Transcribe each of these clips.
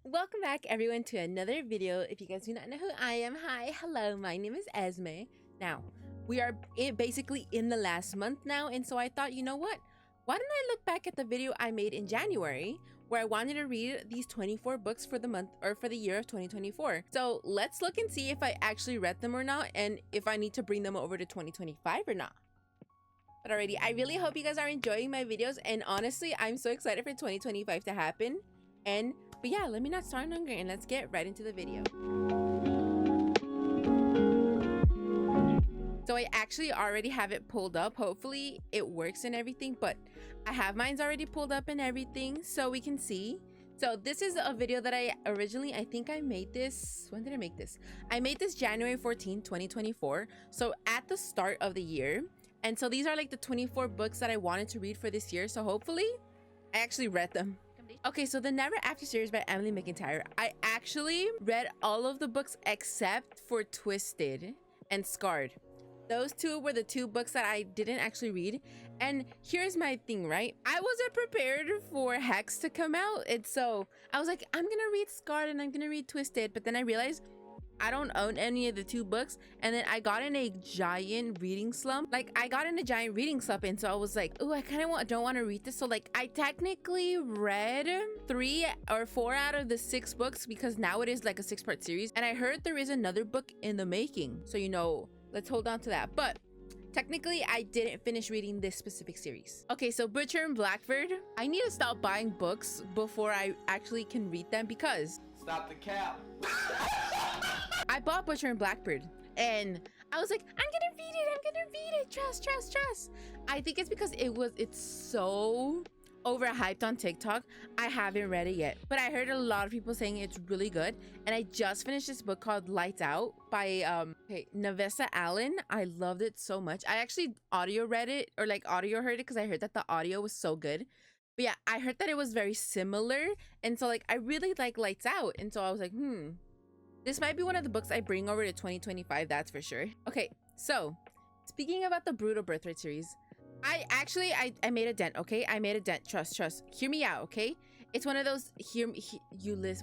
Welcome back everyone to another video. If you guys do not know who I am, hi, hello, my name is Esme. Now, we are basically in the last month now, and so I thought, you know what? Why don't I look back at the video I made in January where I wanted to read these 24 books for the month or for the year of 2024. So let's look and see if I actually read them or not, and if I need to bring them over to 2025 or not. But alrighty, I really hope you guys are enjoying my videos, and honestly, I'm so excited for 2025 to happen. But yeah, let me not start longer and let's get right into the video. So I actually already have it pulled up. Hopefully it works and everything, but I have mine's already pulled up and everything so we can see. So this is a video that I think I made this, when did I make this? I made this January 14, 2024. So at the start of the year. And so these are like the 24 books that I wanted to read for this year. So hopefully I actually read them. Okay, so the Never After series by Emily McIntyre. I actually read all of the books except for Twisted and Scarred. Those two were the two books that I didn't actually read. And here's my thing, right? I wasn't prepared for Hex to come out. And so I was like, I'm gonna read Scarred and I'm gonna read Twisted. But then I realized I don't own any of the two books, and then I got in a giant reading slump. And so I was like, oh, I kind of don't want to read this. So like I technically read 3 or 4 out of the 6 books, because now it is like a 6-part series, and I heard there is another book in the making, so you know, let's hold on to that. But technically I didn't finish reading this specific series. Okay, so Butcher and Blackbird, I need to stop buying books before I actually can read them, because stop the cap. I bought Butcher and Blackbird and I was like, I'm gonna read it, trust. I think it's because it's so overhyped on TikTok. I haven't read it yet, but I heard a lot of people saying it's really good. And I just finished this book called Lights Out by Navessa Allen. I loved it so much. I actually audio read it, or like audio heard it, because I heard that the audio was so good. But yeah, I heard that it was very similar, and so like I really like Lights Out, and so I was like, this might be one of the books I bring over to 2025, that's for sure. Okay, so speaking about the Brutal Birthright series, I made a dent, okay? I made a dent. Trust. Hear me out, okay? It's one of those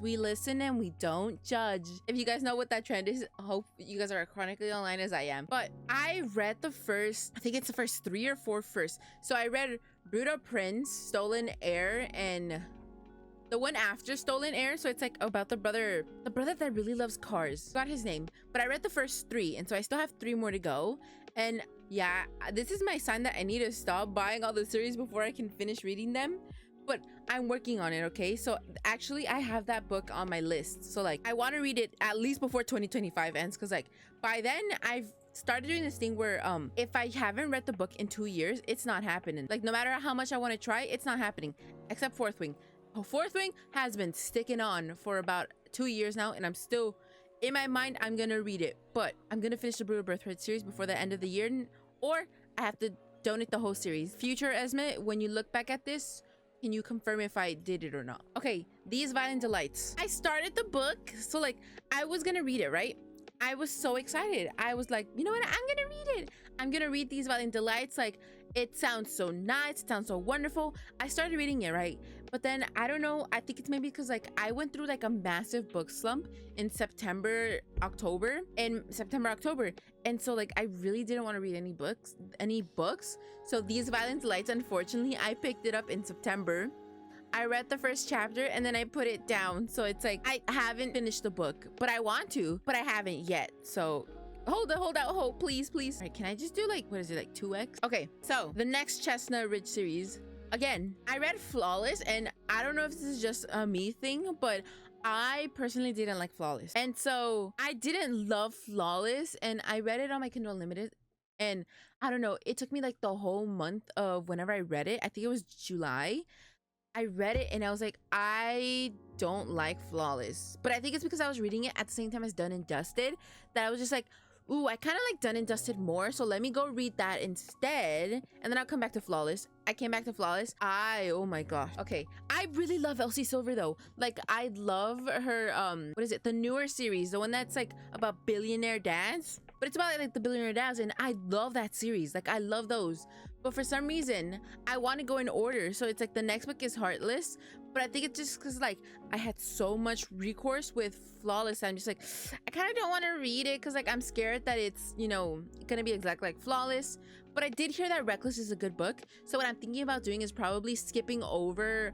we listen and we don't judge. If you guys know what that trend is, I hope you guys are chronically online as I am. But I read the first, I think it's the first 3 or 4 first. So I read Brutal Prince, Stolen Heir, and the one after Stolen Heir. So it's like about the brother that really loves cars. Got his name. But I read the first 3, and so I still have 3 more to go. And yeah, this is my sign that I need to stop buying all the series before I can finish reading them. But I'm working on it, okay? So actually I have that book on my list. So like I want to read it at least before 2025 ends, because like by then I've started doing this thing where if I haven't read the book in 2 years, it's not happening. Like no matter how much I want to try, it's not happening. Except Fourth Wing. Fourth Wing has been sticking on for about 2 years now, and I'm still in my mind I'm gonna read it, but I'm gonna finish the Brutal Birthright series before the end of the year, or I have to donate the whole series. Future Esme, when you look back at this, can you confirm if I did it or not? Okay, These Violent Delights. I started the book, so like I was gonna read it, right? I was so excited. I was like, you know what? I'm gonna read it. I'm gonna read These Violent Delights. Like, it sounds so nice. It sounds so wonderful. I started reading it, right? But then I don't know. I think it's maybe because like I went through like a massive book slump in September, October. And so like I really didn't want to read any books. So These Violent Delights, unfortunately, I picked it up in September. I read the first chapter and then I put it down. So it's like I haven't finished the book, but I want to, but I haven't yet. So hold out, please. All right, can I just do like, what is it, like 2x? Okay, so the next Chestnut Ridge series. Again, I read Flawless, and I don't know if this is just a me thing, but I personally didn't like Flawless. And so I didn't love Flawless, and I read it on my Kindle Unlimited. And I don't know, it took me like the whole month of whenever I read it. I think it was July. I read it and I was like, I don't like Flawless. But I think it's because I was reading it at the same time as Done and Dusted, that I was just like, ooh, I kind of like Done and Dusted more, so let me go read that instead, and then I'll come back to Flawless. I came back to Flawless. Oh my gosh. Okay, I really love Elsie Silver though. Like I love her what is it, the newer series, the one that's like about billionaire dads, but it's about like the billionaire dads, and I love that series. Like I love those. but for some reason I want to go in order. So it's like the next book is Heartless, but I think it's just because like I had so much recourse with Flawless. I'm just like, I kind of don't want to read it because like I'm scared that it's, you know, gonna be exactly like Flawless. But I did hear that Reckless is a good book, so what I'm thinking about doing is probably skipping over,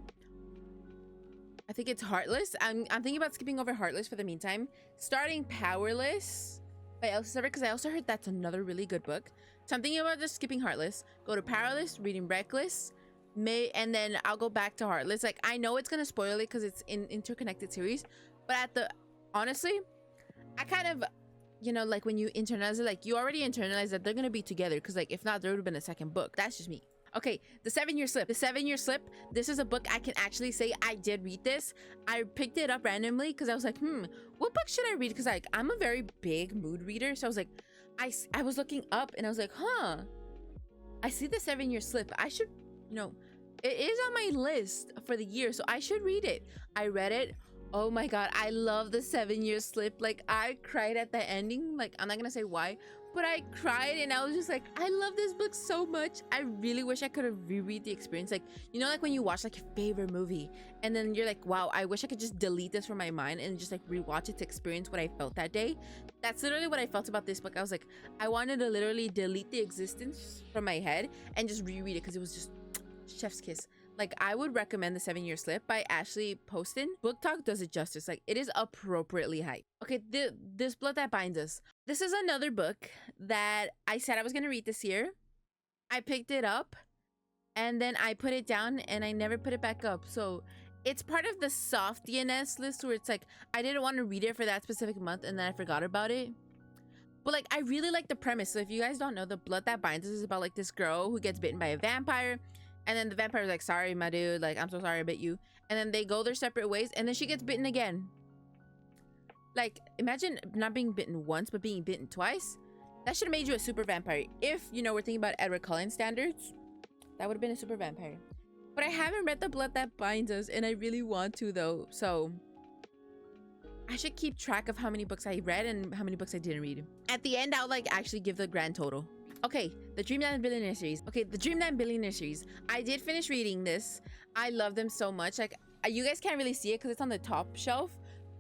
I think it's Heartless. I'm thinking about skipping over Heartless for the meantime, starting Powerless by Elsie Sever, because I also heard that's another really good book. So I'm thinking about just skipping Heartless, go to Powerless, reading Reckless, and then I'll go back to Heartless. Like, I know it's gonna spoil it because it's in interconnected series, but honestly, I kind of, you know, like when you internalize it, like you already internalize that they're gonna be together, because like if not, there would have been a second book. That's just me. Okay, The 7-Year Slip. The 7-Year Slip, this is a book I can actually say I did read this. I picked it up randomly because I was like, what book should I read? Because like I'm a very big mood reader, so I was like, I was looking up and I was like, I see The 7-Year Slip. I should, you know, it is on my list for the year, so I should read it. I read it. Oh my god, I love The 7-Year Slip. Like, I cried at the ending. Like, I'm not gonna say why, but I cried and I was just like, I love this book so much. I really wish I could have reread the experience. Like, you know, like when you watch like your favorite movie and then you're like, wow, I wish I could just delete this from my mind and just like rewatch it to experience what I felt that day. That's literally what I felt about this book. I was like, I wanted to literally delete the existence from my head and just reread it because it was just chef's kiss. Like, I would recommend The 7-Year Slip by Ashley Poston. Book Talk does it justice. Like, it is appropriately hyped. Okay, This Blood That Binds Us. This is another book that I said I was going to read this year. I picked it up and then I put it down and I never put it back up. So it's part of the soft DNS list where it's like, I didn't want to read it for that specific month and then I forgot about it. But like, I really like the premise. So if you guys don't know, The Blood That Binds Us is about like this girl who gets bitten by a vampire. And then the vampire's like, sorry, my dude, like, I'm so sorry I bit you. And then they go their separate ways, and then she gets bitten again. Like, imagine not being bitten once, but being bitten twice. That should have made you a super vampire. If, you know, we're thinking about Edward Cullen standards, that would have been a super vampire. But I haven't read The Blood That Binds Us, and I really want to, though. So I should keep track of how many books I read and how many books I didn't read. At the end, I'll, like, actually give the grand total. Okay, the Dreamland Billionaire series. Okay, the Dreamland Billionaire series. I did finish reading this. I love them so much. Like, you guys can't really see it because it's on the top shelf,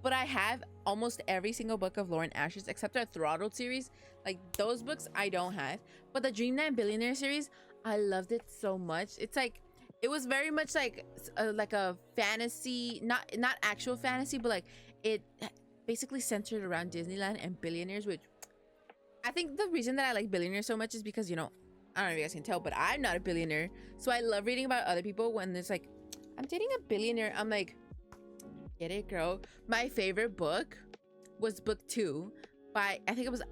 but I have almost every single book of Lauren Asher's except our Throttled series. Like, those books I don't have. But the Dreamland Billionaire series, I loved it so much. It's like, it was very much like a fantasy, not actual fantasy, but like it basically centered around Disneyland and billionaires, which I think the reason that I like billionaires so much is because, you know, I don't know if you guys can tell, but I'm not a billionaire. So I love reading about other people when there's like, I'm dating a billionaire. I'm like, get it, girl. My favorite book was book 2 by, I think it was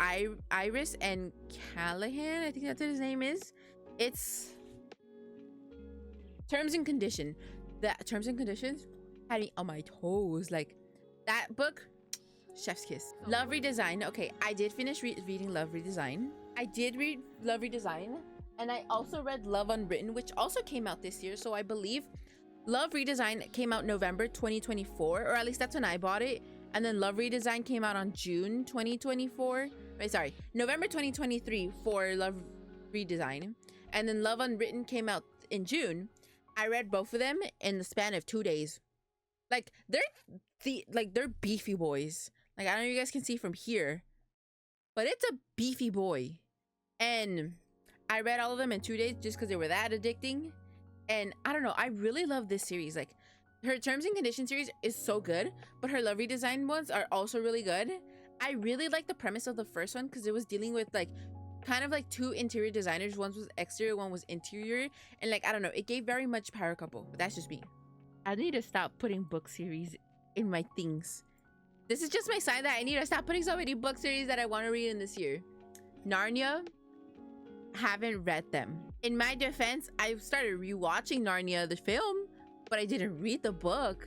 Iris and Callahan. I think that's what his name is. It's Terms and Condition. That Terms and Conditions had me on my toes. Like, that book, chef's kiss. Love Redesign. Okay, I did finish reading Love Redesign. I did read Love Redesign, and I also read Love Unwritten, which also came out this year. So I believe Love Redesign came out November 2024, or at least that's when I bought it. And then Love Redesign came out on June 2024. Wait, sorry, November 2023 for Love Redesign. And then Love Unwritten came out in June. I read both of them in the span of 2 days. Like, they're beefy boys. Like, I don't know if you guys can see from here, but it's a beefy boy. And I read all of them in 2 days just because they were that addicting. And I don't know, I really love this series. Like, her Terms and Conditions series is so good, but her Love Redesign ones are also really good. I really like the premise of the first one because it was dealing with like kind of like 2 interior designers. One was exterior, one was interior, and like, I don't know, it gave very much power couple, but that's just me. I need to stop putting book series in my things. This is just my sign that I need to stop putting so many book series that I want to read in this year. Narnia, haven't read them. In my defense, I started rewatching Narnia the film, but I didn't read the book.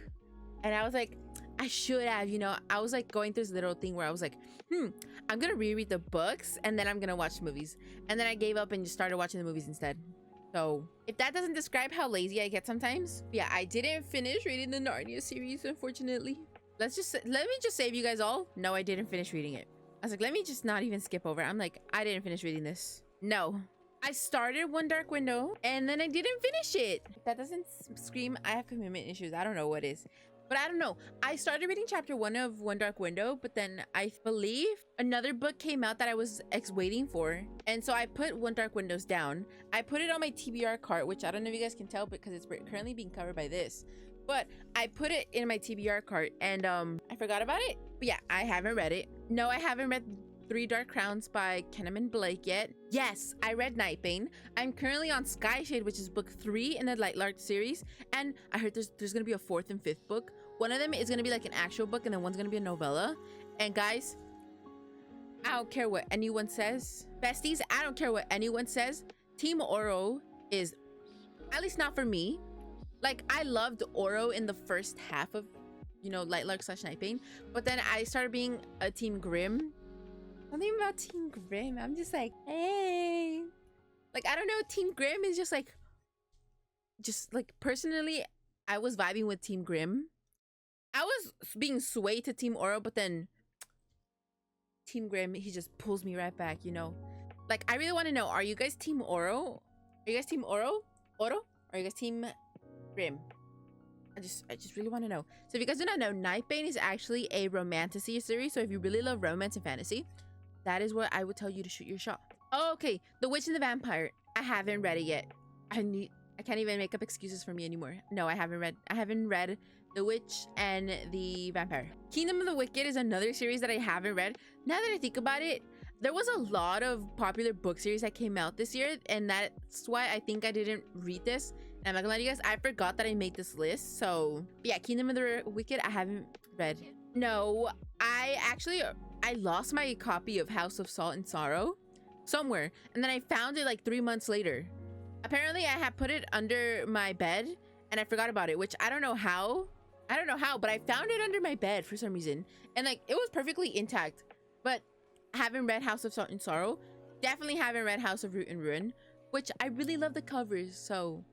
And I was like, I should have, you know. I was like going through this little thing where I was like, I'm gonna reread the books and then I'm gonna watch the movies. And then I gave up and just started watching the movies instead. So if that doesn't describe how lazy I get sometimes, yeah, I didn't finish reading the Narnia series, unfortunately. Let me just save you guys all. No, I didn't finish reading it. I was like, let me just not even skip over. I'm like, I didn't finish reading this. No, I started One Dark Window and then I didn't finish it. That doesn't scream I have commitment issues. I don't know what is. But I don't know. I started reading chapter 1 of One Dark Window, but then I believe another book came out that I was waiting for. And so I put One Dark Windows down. I put it on my TBR cart, which I don't know if you guys can tell because it's currently being covered by this. But I put it in my TBR cart and I forgot about it. But yeah, I haven't read it. No, I haven't read Three Dark Crowns by Kenneman Blake yet. Yes, I read Nightbane. I'm currently on Skyshade, which is book 3 in the Lightlark series. And I heard there's gonna be a 4th and 5th book. One of them is gonna be like an actual book and then one's gonna be a novella. And guys, I don't care what anyone says. Besties, I don't care what anyone says. Team Oro is, at least not for me. Like, I loved Oro in the first half of, you know, Lightlark / Nightbane. But then I started being a Team Grimm. Something about Team Grimm, I'm just like, hey. Like, I don't know, Team Grimm is just like personally, I was vibing with Team Grimm. I was being swayed to Team Oro, but then Team Grimm, he just pulls me right back, you know? Like, I really want to know, are you guys Team Oro? Are you guys Team Oro? Or are you guys Team Grimm? I just really want to know. So if you guys do not know, Nightbane is actually a romantasy series. So if you really love romance and fantasy, that is what I would tell you to shoot your shot. Oh, okay, The Witch and the Vampire. I haven't read it yet. I can't even make up excuses for me anymore. No, I haven't read The Witch and the Vampire. Kingdom of the Wicked is another series that I haven't read. Now that I think about it, there was a lot of popular book series that came out this year, and that's why I think I didn't read this. And I'm not gonna lie to you guys, I forgot that I made this list. So yeah, Kingdom of the Wicked, I haven't read. No, I lost my copy of House of Salt and Sorrow somewhere, and then I found it like 3 months later. Apparently I had put it under my bed and I forgot about it, which I don't know how, but I found it under my bed for some reason, and like it was perfectly intact. But I haven't read House of Salt and Sorrow. Definitely haven't read House of Root and Ruin, which I really love the covers. So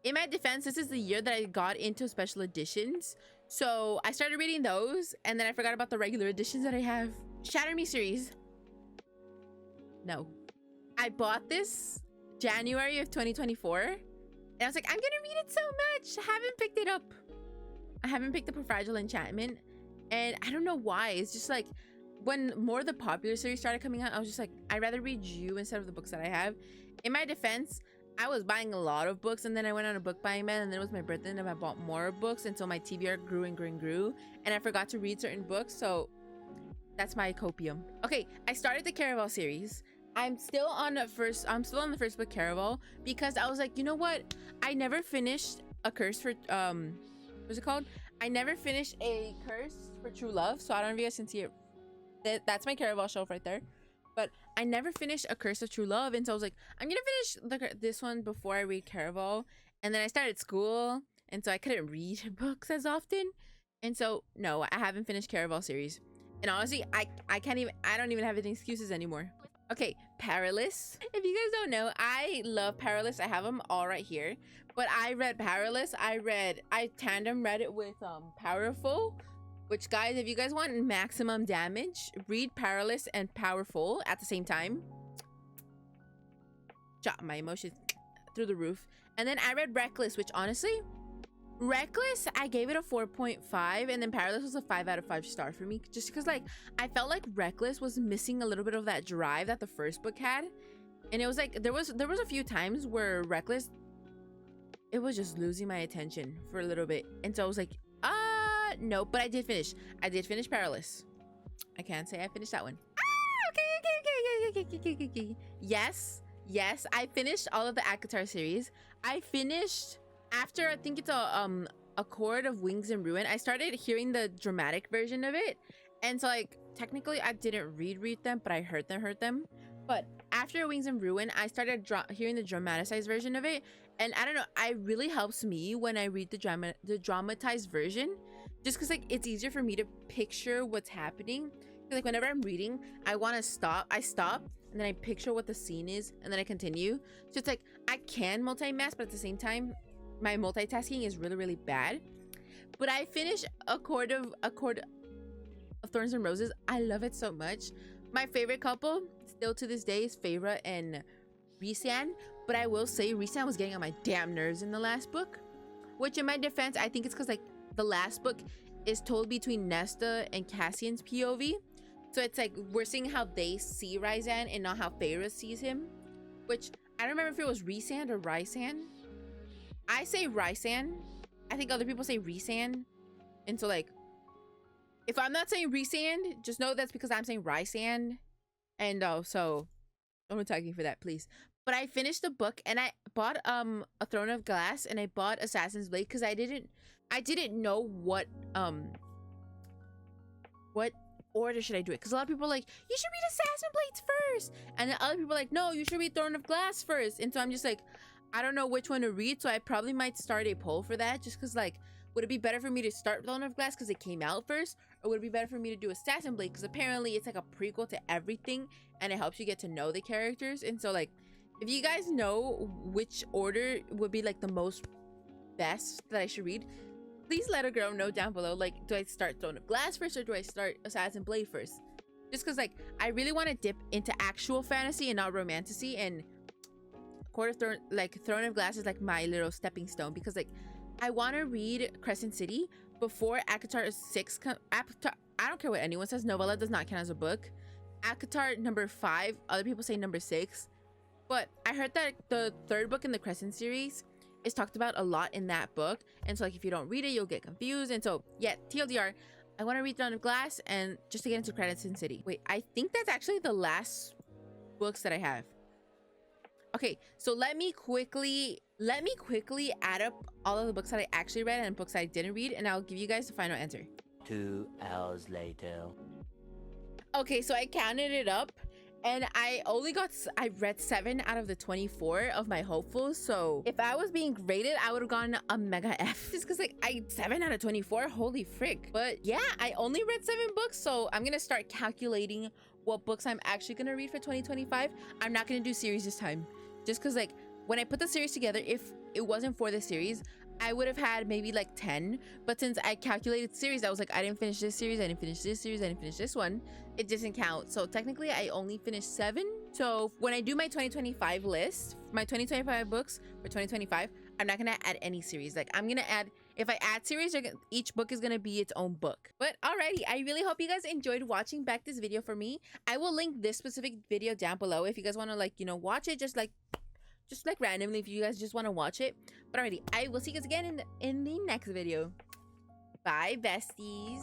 in my defense, this is the year that I got into special editions. So I started reading those, and then I forgot about the regular editions that I have. Shatter Me series. No. I bought this January of 2024. And I was like, I'm gonna read it so much. I haven't picked it up. I haven't picked up a Fragile Enchantment. And I don't know why. It's just like, when more of the popular series started coming out, I was just like, I'd rather read you instead of the books that I have. In my defense, I was buying a lot of books, and then I went on a book buying ban, and then it was my birthday and I bought more books, and so my TBR grew and grew and grew, and I forgot to read certain books. So that's my copium. Okay, I started the Caraval series. I'm still on the first book, Caraval, because I was like, you know what? I never finished A Curse for what's it called? I never finished A Curse for True Love, so I don't know if you guys can see it. That's my Caraval shelf right there. But I never finished A Curse of True Love, and so I was like, I'm gonna finish this one before I read Caraval. And then I started school, and so I couldn't read books as often, and so no, I haven't finished Caraval series. And honestly, I don't even have any excuses anymore. Okay, Perilous. If you guys don't know, I love Perilous. I have them all right here. But I read Perilous. I tandem read it with Powerful. Which, guys, if you guys want maximum damage, read Perilous and Powerful at the same time. Shot my emotions through the roof. And then I read Reckless, which honestly, Reckless, I gave it a 4.5, and then Perilous was a 5 out of 5 star for me, just because like I felt like Reckless was missing a little bit of that drive that the first book had. And it was like there was a few times where Reckless, it was just losing my attention for a little bit, and so I was like, no. But I did finish Perilous. I can't say I finished that one. Okay. Yes, I finished all of the Akatar series. I finished after, I think it's a Chord of Wings and Ruin. I started hearing the dramatic version of it, and so like technically I didn't read them, but I heard them. But after Wings and Ruin, I started hearing the dramatized version of it, and I don't know, it really helps me when I read the dramatized version, just because like it's easier for me to picture what's happening. Like whenever I'm reading, I stop, and then I picture what the scene is, and then I continue. So it's like I can multitask, but at the same time, my multitasking is really, really bad. But I finished a Chord of Thorns and Roses. I love it so much. My favorite couple still to this day is Feyre and Risan, but I will say Risan was getting on my damn nerves in the last book. Which, in my defense, I think it's because like the last book is told between Nesta and Cassian's POV. So it's like we're seeing how they see Ryzan and not how Feyre sees him. Which I don't remember if it was Rhysand or Rhysand. I say Rhysand. I think other people say Rhysand. And so like, if I'm not saying Rhysand, just know that's because I'm saying Rhysand. And so don't attack me for that, please. But I finished the book and I bought a Throne of Glass and I bought Assassin's Blade because I didn't know what order should I do it, because a lot of people are like, you should read Assassin's Blades first, and then other people are like, no, you should read Throne of Glass first. And so I'm just like, I don't know which one to read, so I probably might start a poll for that, just because like, would it be better for me to start Throne of Glass because it came out first, or would it be better for me to do Assassin's Blade because apparently it's like a prequel to everything and it helps you get to know the characters? And so like, if you guys know which order would be like the most best that I should read, please let a girl know down below. Like, do I start Throne of Glass first or do I start Assassin's Blade first? Just because like I really want to dip into actual fantasy and not romantasy, and Throne of Glass is like my little stepping stone, because like I want to read Crescent City before ACOTAR 6 I don't care what anyone says, novella does not count as a book. ACOTAR number 5, other people say number 6, but I heard that the third book in the Crescent series is talked about a lot in that book, and so like if you don't read it you'll get confused. And so yeah, TLDR, I want to read Throne of Glass and just to get into Crescent City. Wait, I think that's actually the last books that I have. Okay, so let me quickly add up all of the books that I actually read and books I didn't read, and I'll give you guys the final answer. 2 hours later. Okay, so I counted it up and I read 7 out of the 24 of my hopefuls. So if I was being graded, I would have gotten a mega F, just because like 7 out of 24, holy frick. But yeah, I only read 7 books, so I'm gonna start calculating what books I'm actually gonna read for 2025. I'm not gonna do series this time, just because like when I put the series together, if it wasn't for the series, I would have had maybe like 10, but since I calculated series, I was like, I didn't finish this series, I didn't finish this series, I didn't finish this one, it doesn't count. So technically I only finished 7. So when I do my 2025 list, my 2025 books for 2025, I'm not gonna add any series. Like I'm gonna add, if I add series, each book is gonna be its own book. But alrighty, I really hope you guys enjoyed watching back this video for me. I will link this specific video down below if you guys want to like, you know, watch it just like randomly, if you guys just want to watch it. But alrighty, I will see you guys again in the next video. Bye, besties.